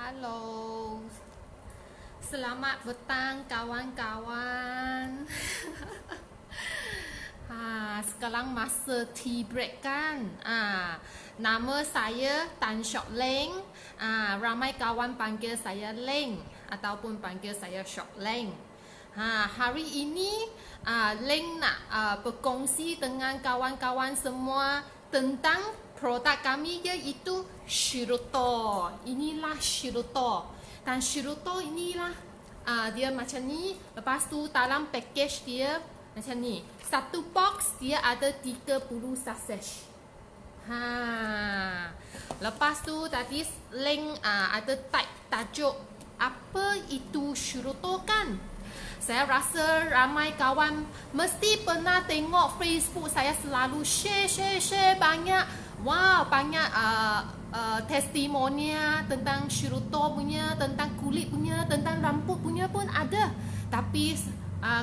Halo, selamat petang kawan-kawan. Sekarang masa tea break kan. Nama saya Tan Syok Leng. Ramai kawan panggil saya Leng ataupun panggil saya Syok Leng. Hari ini Leng nak berkongsi dengan kawan-kawan semua tentang produk kami iaitu Shirutto. Inilah Shirutto. Dan Shirutto inilah dia macam ni. Lepas tu dalam package dia macam ni. Satu box dia ada 30 sachet. Lepas tu tadi Leng ada type tajuk apa itu Shirutto kan. Saya rasa ramai kawan mesti pernah tengok Facebook saya selalu share banyak. Wow, banyak testimonia tentang Shirutto punya, tentang kulit punya, tentang rambut punya pun ada. Tapi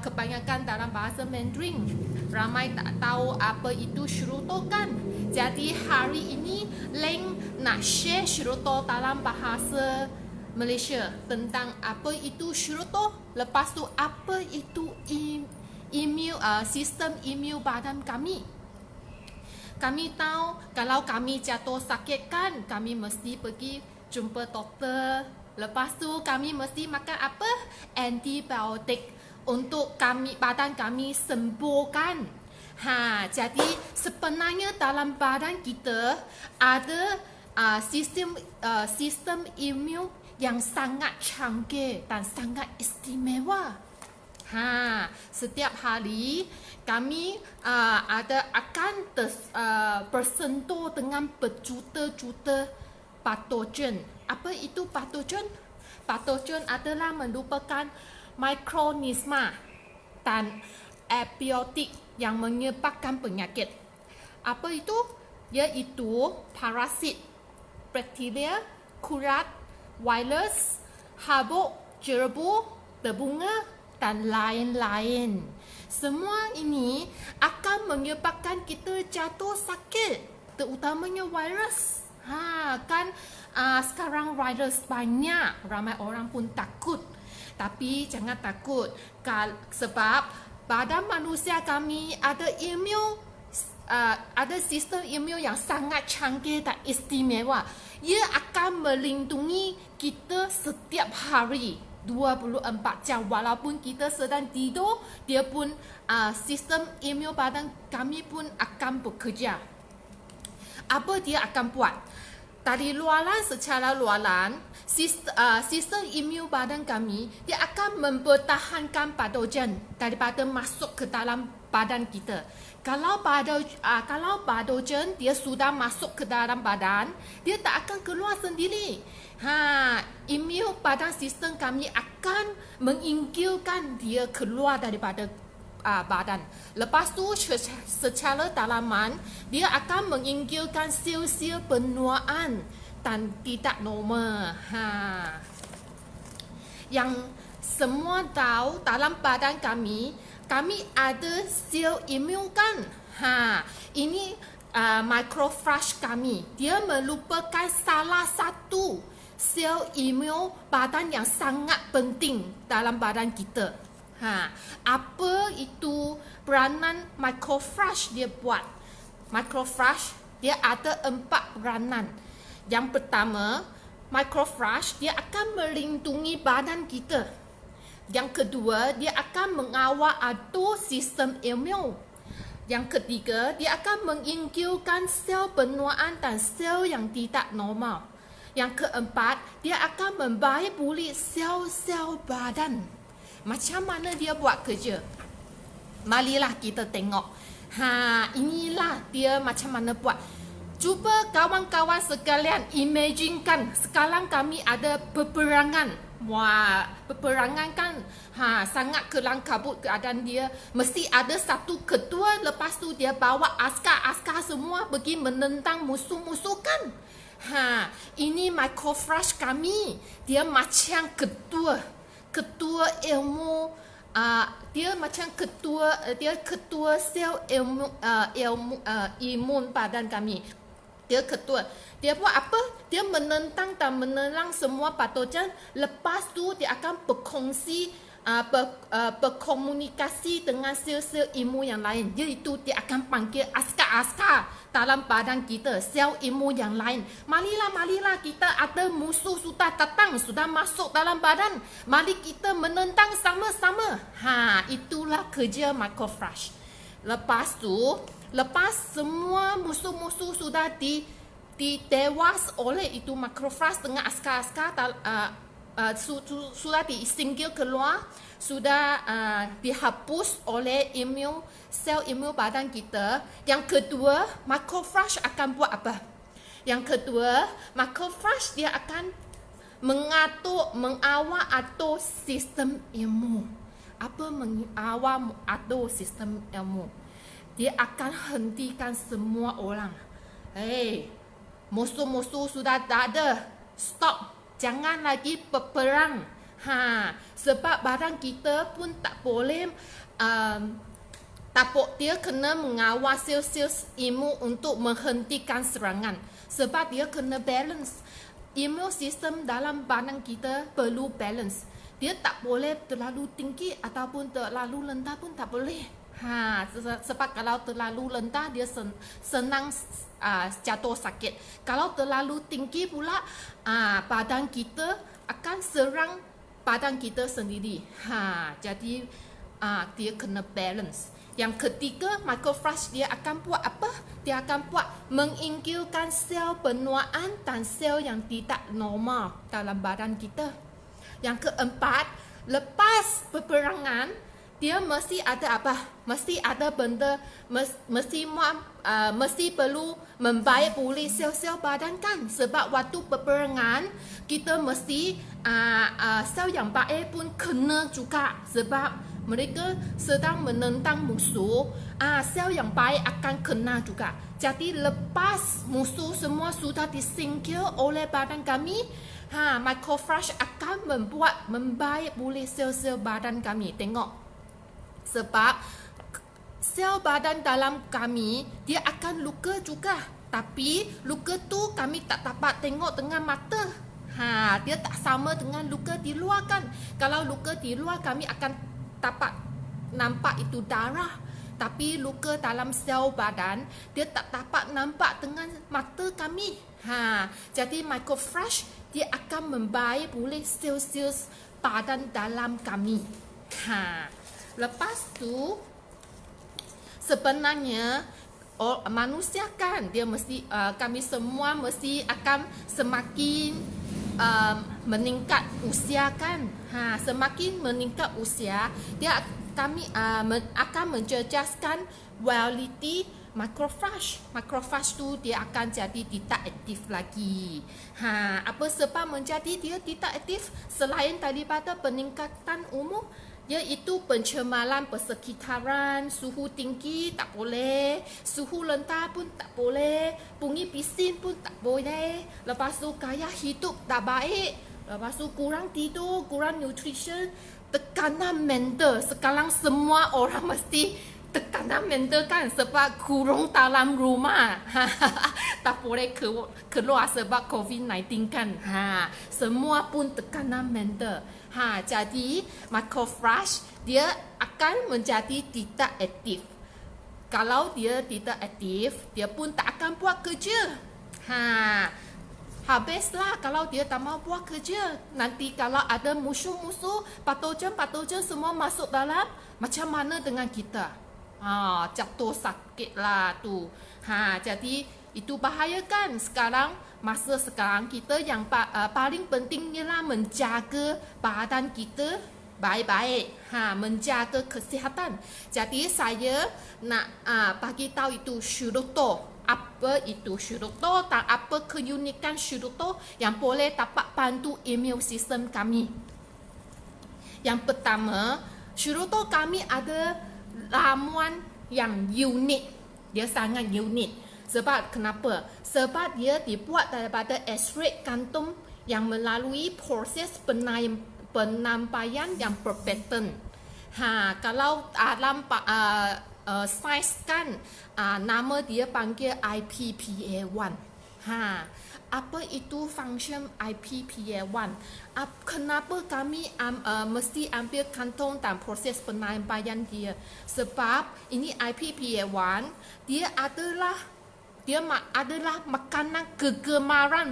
kebanyakan dalam bahasa Mandarin. Ramai tak tahu apa itu Shirutto kan. Jadi hari ini Leng nak share Shirutto dalam bahasa Malaysia tentang apa itu Shirutto. Lepas tu apa itu sistem imun badan kami. Kami tahu kalau kami jatuh sakit kan, kami mesti pergi jumpa doktor. Lepas tu kami mesti makan apa? Antibiotik untuk badan kami sembuhkan. Jadi sebenarnya dalam badan kita ada sistem imun yang sangat canggih dan sangat istimewa. Setiap hari kami akan bersentuh dengan berjuta-juta patogen. Apa itu patogen? Patogen adalah merupakan mikroorganisma dan abiotik yang menyebabkan penyakit. Apa itu? Iaitu parasit, bakteria, kurat, virus, habuk, jerebu, berbunga dan lain-lain. Semua ini akan menyebabkan kita jatuh sakit, terutamanya virus. Sekarang virus banyak, ramai orang pun takut. Tapi jangan takut, sebab badan manusia kami ada sistem imun yang sangat canggih dan istimewa. Ia akan melindungi kita setiap hari 24 jam. Walaupun kita sedang tidur, dia pun sistem imun badan kami pun akan bekerja. Apa dia akan buat? Secara luaran, sistem imun badan kami dia akan mempertahankan patogen daripada masuk ke dalam badan kita. Kalau patogen dia sudah masuk ke dalam badan, dia tak akan keluar sendiri. Imun badan sistem kami akan menginginkan dia keluar daripada badan. Lepas tu secara dalaman dia akan menginginkan sel-sel penuaan dan tidak normal. Yang semua tahu dalam badan kami ada sel imun kan. Ini macrophage kami. Dia merupakan salah satu sel imun badan yang sangat penting dalam badan kita. Apa itu peranan macrophage dia buat? Macrophage dia ada 4 peranan. Yang pertama, macrophage dia akan melindungi badan kita. Yang kedua, dia akan mengawal atur sistem imun. Yang ketiga, dia akan menginginkan sel penuaan dan sel yang tidak normal. Yang keempat, dia akan membaik pulih sel-sel badan. Macam mana dia buat kerja? Marilah kita tengok. Inilah dia macam mana buat. Cuba kawan-kawan sekalian imaginekan sekarang kami ada peperangan. Peperangan kan sangat kelam kabut keadaan dia. Mesti ada satu ketua, lepas tu dia bawa askar semua pergi menentang musuh-musuh kan. Ini macrophage kami. Dia macam ketua ilmu, dia macam ketua sel imun badan kami. Dia ketua. Dia buat apa? Dia menentang dan menerang semua patogen. Lepas tu dia akan berkongsi, berkomunikasi dengan sel-sel imun yang lain. Iaitu dia akan panggil askar-askar dalam badan kita, sel imun yang lain. Marilah kita ada musuh sudah datang, sudah masuk dalam badan. Mari kita menentang sama-sama. Itulah kerja macrophage. Lepas semua musuh-musuh sudah ditewas oleh itu macrophage dengan askar-askar, sudah disingkir keluar, sudah dihapus oleh sel imun badan kita. Yang kedua, macrophage akan buat apa? Yang kedua, macrophage dia akan mengawal sistem imun. Apa mengawal atau sistem imun? Dia akan hentikan semua orang. Musuh-musuh sudah tak ada. Stop. Jangan lagi berperang. Sebab badan kita pun tak boleh, dia kena mengawal sel-sel imun untuk menghentikan serangan. Sebab dia kena balance. Imun sistem dalam badan kita perlu balance. Dia tak boleh terlalu tinggi ataupun terlalu rendah pun tak boleh. Sebab kalau terlalu rendah dia senang jatuh sakit. Kalau terlalu tinggi pula, badan kita akan serang badan kita sendiri. Jadi dia kena balance. Yang ketiga, macrophage dia akan buat apa? Dia akan buat mengingkirkan sel penuaan dan sel yang tidak normal dalam badan kita. Yang keempat, lepas peperangan, dia mesti ada apa? Mesti ada benda, mesti perlu membaik pulih sel-sel badan kan? Sebab waktu peperangan, kita mesti sel yang baik pun kena juga. Sebab mereka sedang menentang musuh, sel yang baik akan kena juga. Jadi lepas musuh semua sudah disingkir oleh badan kami, macrophage akan membaik pulih sel-sel badan kami. Tengok. Sebab sel badan dalam kami, dia akan luka juga. Tapi luka tu kami tak dapat tengok dengan mata. Dia tak sama dengan luka di luar kan. Kalau luka di luar kami akan dapat nampak itu darah. Tapi luka dalam sel badan, dia tak dapat nampak dengan mata kami. Jadi macrophage dia akan membaik pulih sel-sel badan dalam kami. Lepas tu sebenarnya manusia kan dia mesti, kami semua mesti akan semakin meningkat usia kan. Semakin meningkat usia, kami akan mencecahkan vitality macrophage. Macrophage tu dia akan jadi tidak aktif lagi. Apa sebab menjadi dia tidak aktif? Selain daripada peningkatan umur, iaitu pencemaran persekitaran, suhu tinggi tak boleh, suhu rendah pun tak boleh, bunyi bising pun tak boleh. Lepas tu gaya hidup tak baik, lepas tu kurang tidur, kurang nutrition, tekanan mental. Sekarang semua orang mesti tekanan mental kan, sebab kurung dalam rumah. Tak boleh keluar sebab COVID-19 kan. Semua pun tekanan mental. Jadi macrophage dia akan menjadi tidak aktif. Kalau dia tidak aktif, dia pun tak akan buat kerja. Habislah kalau dia tak mau buat kerja. Nanti kalau ada musuh-musuh, patogen semua masuk dalam, macam mana dengan kita? Jatuh sakit lah tu. Jadi itu bahaya kan. Masa sekarang kita yang paling penting ialah menjaga badan kita baik-baik, menjaga kesihatan. Jadi saya nak bagi tahu itu Shirokto. Apa itu Shirokto dan apa keunikan Shirokto yang boleh dapat bantu imun sistem kami. Yang pertama, Shirokto kami ada ramuan yang unik. Dia sangat unik. Sebab kenapa? Sebab dia dibuat daripada ekstrak kantum yang melalui proses penampaian yang berpattern. Kalau dalam sains kan, nama dia panggil IPPA1. Apa itu function IPPA1? Kenapa kami mesti ambil kantong dan proses penyampaian dia? Sebab ini IPPA1 dia adalah makanan kegemaran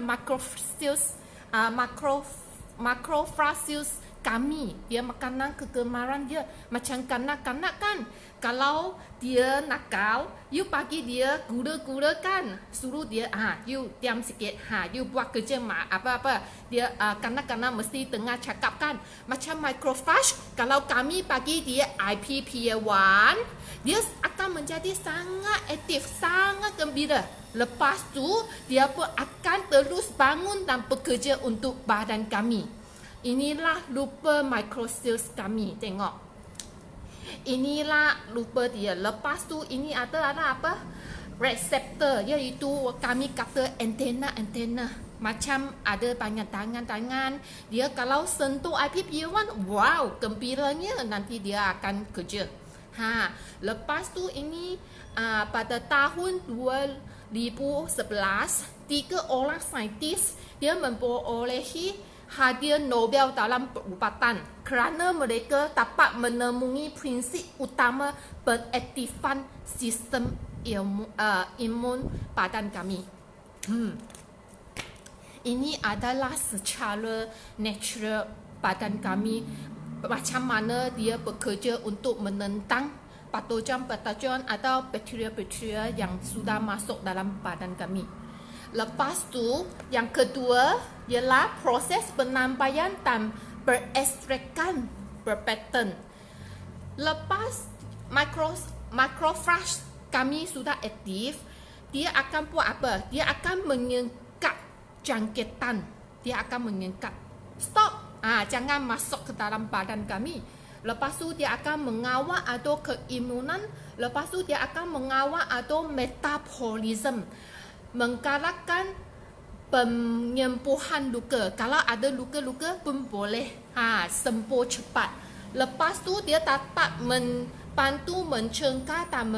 macrophages kami. Dia makanan kegemaran dia macam kanak-kanak kan. Kalau dia nakal, you bagi dia gula-gula kan. Suruh dia you diam sikit. You buat kerja apa-apa. Dia kanak-kanak mesti tengah cakap kan. Macam macrophage, kalau kami bagi dia IPPA1, dia akan menjadi sangat aktif, sangat gembira. Lepas tu, dia pun akan terus bangun dan bekerja untuk badan kami. Inilah lupa microcells kami. Tengok. Inilah lupa dia. Lepas tu ini ada apa? Reseptor, iaitu kami kata antena. Macam ada banyak tangan. Dia kalau sentuh IPPA1, wow, gembiranya nanti dia akan kerja. Lepas tu ini pada tahun 2011, 3 orang saintis dia memperolehi hadiah Nobel dalam perubatan kerana mereka dapat menemui prinsip utama pengaktifan sistem imun badan kami. Ini adalah secara natural badan kami, macam mana dia bekerja untuk menentang patogen atau bakteria-bakteria yang sudah masuk dalam badan kami. Lepas tu, yang kedua ialah proses penyampaian dan berekstrakan berpattern. Lepas macrophage kami sudah aktif, dia akan buat apa? Dia akan mengikat jangkitan. Dia akan mengikat. Stop. Jangan masuk ke dalam badan kami. Lepas tu dia akan mengawal atau keimunan. Lepas tu dia akan mengawal atau metabolism, menggalakkan penyembuhan luka. Kalau ada luka-luka pun boleh sembuh cepat. Lepas tu dia dapat membantu mencegah dan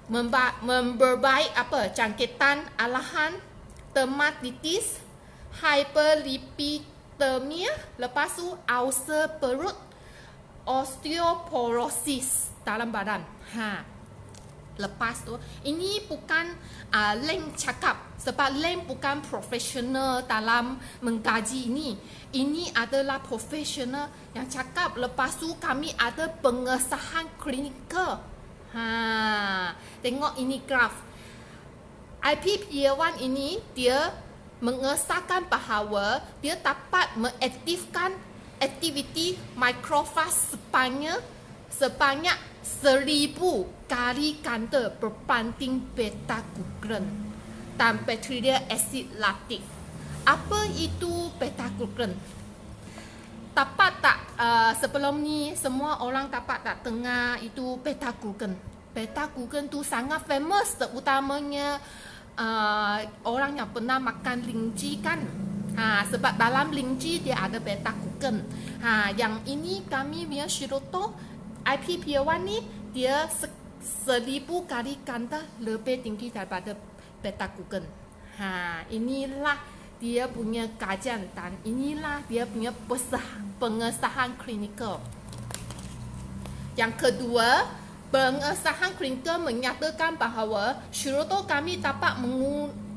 memperbaik jangkitan alahan, dermatitis, hyperlipidemia, lepas tu ulcer perut, osteoporosis dalam badan. Lepas tu, ini bukan Len cakap, sebab Len bukan profesional dalam mengkaji ini. Ini adalah profesional yang cakap. Lepas tu kami ada pengesahan klinikal. Tengok ini graf. IPPA1 ini dia mengesahkan bahawa dia dapat mengaktifkan aktiviti macrophage sebanyak 1000 kali ganda berbanding beta-glucan dan bakteria asid laktik. Apa itu beta-glucan? Dapat tak sebelum ni semua orang dapat tak dengar itu beta-glucan? Beta-glucan tu sangat famous, terutamanya orang yang pernah makan linci kan. Sebab dalam linci dia ada beta-glucan. Yang ini kami punya Shirotto IPPA1 ni dia 1000 kali ganda lebih tinggi daripada beta-glucan. Inilah dia punya kajian dan inilah dia punya pengesahan klinikal. Yang kedua, pengesahan klinikal menyatakan bahawa Shirotto kami dapat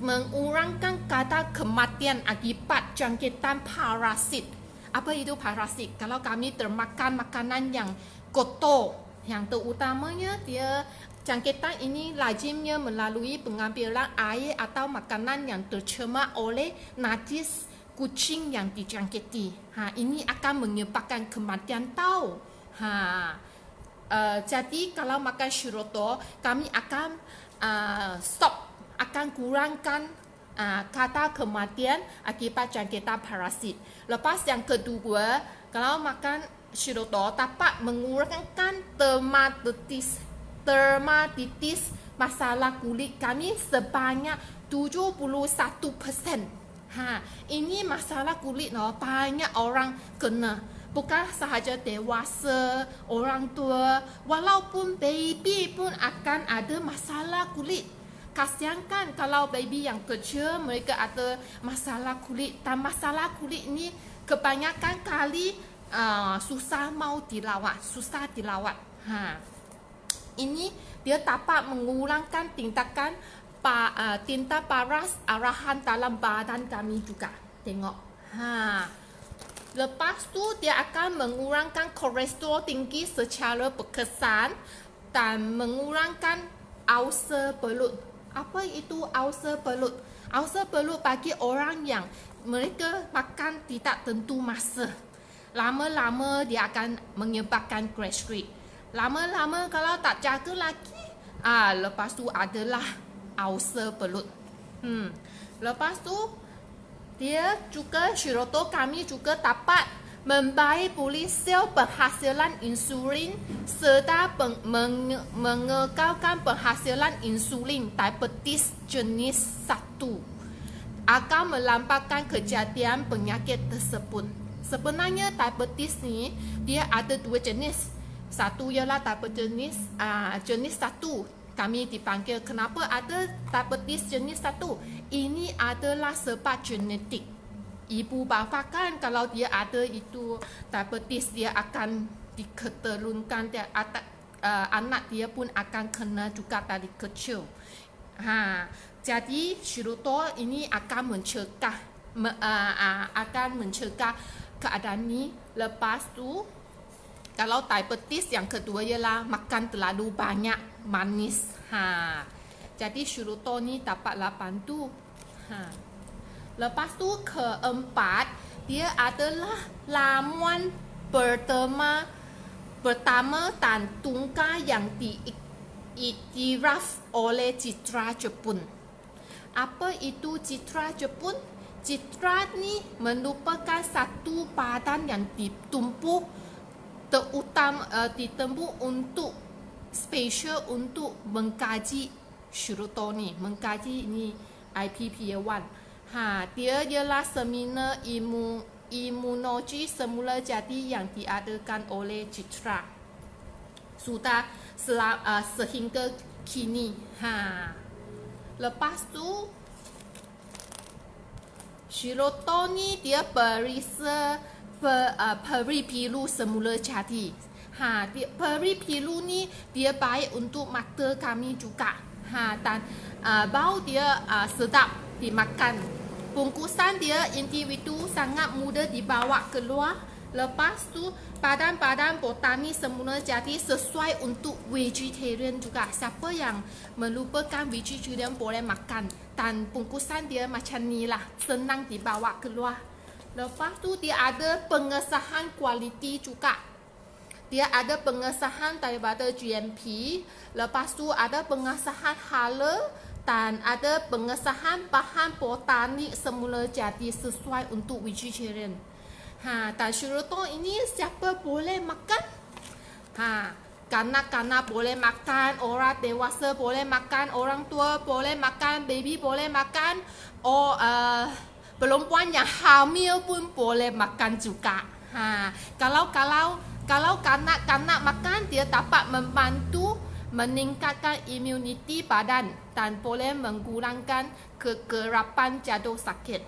mengurangkan kadar kematian akibat jangkitan parasit. Apa itu parasit? Kalau kami termakan makanan yang kotor, yang terutamanya dia jangkitan ini lazimnya melalui pengambilan air atau makanan yang tercemar oleh najis kucing yang dijangkiti. Ini akan menyebabkan kematian tahu. Jadi kalau makan Shirotto, kami akan stop, akan kurangkan kadar kematian akibat jangkitan parasit. Lepas yang kedua, kalau makan Shirotto dapat mengurangkan dermatitis masalah kulit kami sebanyak 71%. Ini masalah kulit banyak orang kena. Bukan sahaja dewasa, orang tua, walaupun baby pun akan ada masalah kulit. Kasihan kan kalau baby yang kecil mereka ada masalah kulit, dan masalah kulit ni kebanyakan kali susah dirawat. Ini dia dapat mengurangkan tindakan tinta paras arahan dalam badan kami juga. Tengok. Lepas tu dia akan mengurangkan kolesterol tinggi secara berkesan dan mengurangkan ulcer belut. Apa itu ulcer belut? Ulcer belut bagi orang yang mereka makan tidak tentu masa. Lama-lama dia akan menyebabkan gastrit. Lama-lama kalau tak jaga lagi, lepas tu adalah ulcer belut. Lepas tu dia juga Shiroto kami juga dapat membaik pulih sel penghasilan insulin serta mengekalkan penghasilan insulin diabetes jenis 1 akan melambatkan kejadian penyakit tersebut. Sebenarnya diabetes ni dia ada dua jenis. Satu ialah diabetes jenis 1. Kami dipanggil kenapa ada diabetes jenis 1? Ini adalah sebab genetik. Ibu bapa kan kalau dia ada itu diabetes, dia akan diketurunkan, anak dia pun akan kena juga dari kecil. Jadi Shiroto ini akan mencegah keadaan ini. Lepas tu kalau diabetes yang kedua ialah makan terlalu banyak manis. Jadi Shiroto ni dapatlah bantu. Lepas tu keempat, dia adalah ramuan pertama dan tunggal yang diiktiraf oleh Citra Jepun. Apa itu Citra Jepun? Citra ni merupakan satu badan yang ditumpu untuk special untuk mengkaji Shiroto ni, mengkaji ini IPPA1. Dia ialah seminar imunologi semula jadi yang diadakan oleh Citra. Sudah sehingga kini. Lepas tu Shiroto ni dia peri pilu semula jadi. Peri pilu ni dia baik untuk mata kami juga. Dan bau dia sedap dimakan. Bungkusan dia individu sangat mudah dibawa keluar. Lepas tu badan-badan botani semula jadi sesuai untuk vegetarian juga. Siapa yang melupakan vegetarian boleh makan. Dan bungkusan dia macam ni lah, senang dibawa keluar. Lepas tu dia ada pengesahan kualiti juga. Dia ada pengesahan daripada GMP. Lepas tu ada pengesahan halal dan ada pengesahan bahan botanik semula jadi sesuai untuk vegetarian. Dan Shiroto ini siapa boleh makan? Kanak-kanak boleh makan, orang dewasa boleh makan, orang tua boleh makan, baby boleh makan, perempuan yang hamil pun boleh makan juga. Kalau kanak-kanak makan, dia dapat membantu meningkatkan imuniti badan dan boleh mengurangkan kegerapan jatuh sakit.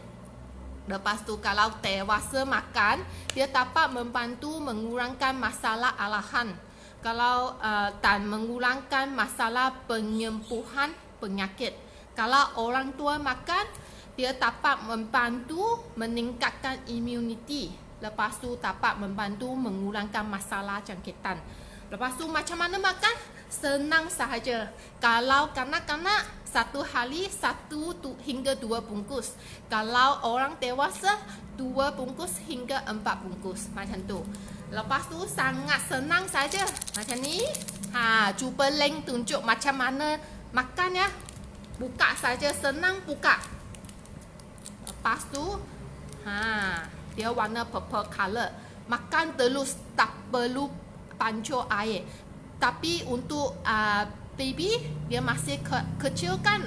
Lepas tu kalau dewasa makan, dia dapat membantu mengurangkan masalah alahan dan mengurangkan masalah penyembuhan penyakit. Kalau orang tua makan, dia dapat membantu meningkatkan imuniti. Lepas tu dapat membantu mengurangkan masalah jangkitan. Lepas tu macam mana makan? Senang sahaja. Kalau kanak-kanak, satu hari 1 hingga 2 bungkus. Kalau orang dewasa, 2 bungkus hingga 4 bungkus. Macam tu. Lepas tu sangat senang saja. Macam ni. Cuba link tunjuk macam mana makan ya. Buka saja, senang buka. Lepas tu, dia warna purple color. Makan terus, tak perlu pancur air. Tapi untuk baby, dia masih kecil kan,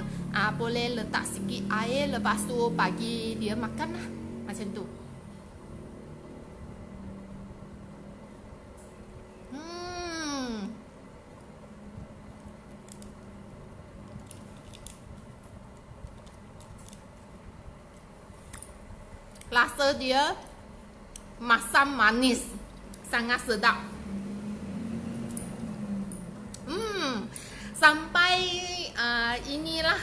boleh letak sikit air, lepas tu bagi dia makan lah. Macam tu. rasa dia masam manis, sangat sedap. Sampai inilah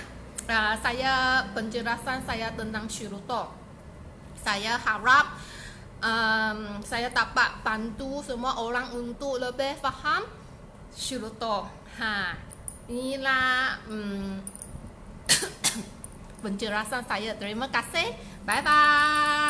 saya penjelasan saya tentang Shiruto. Saya harap saya dapat bantu semua orang untuk lebih faham Shiruto. Inilah penjelasan saya. Terima kasih. Bye bye.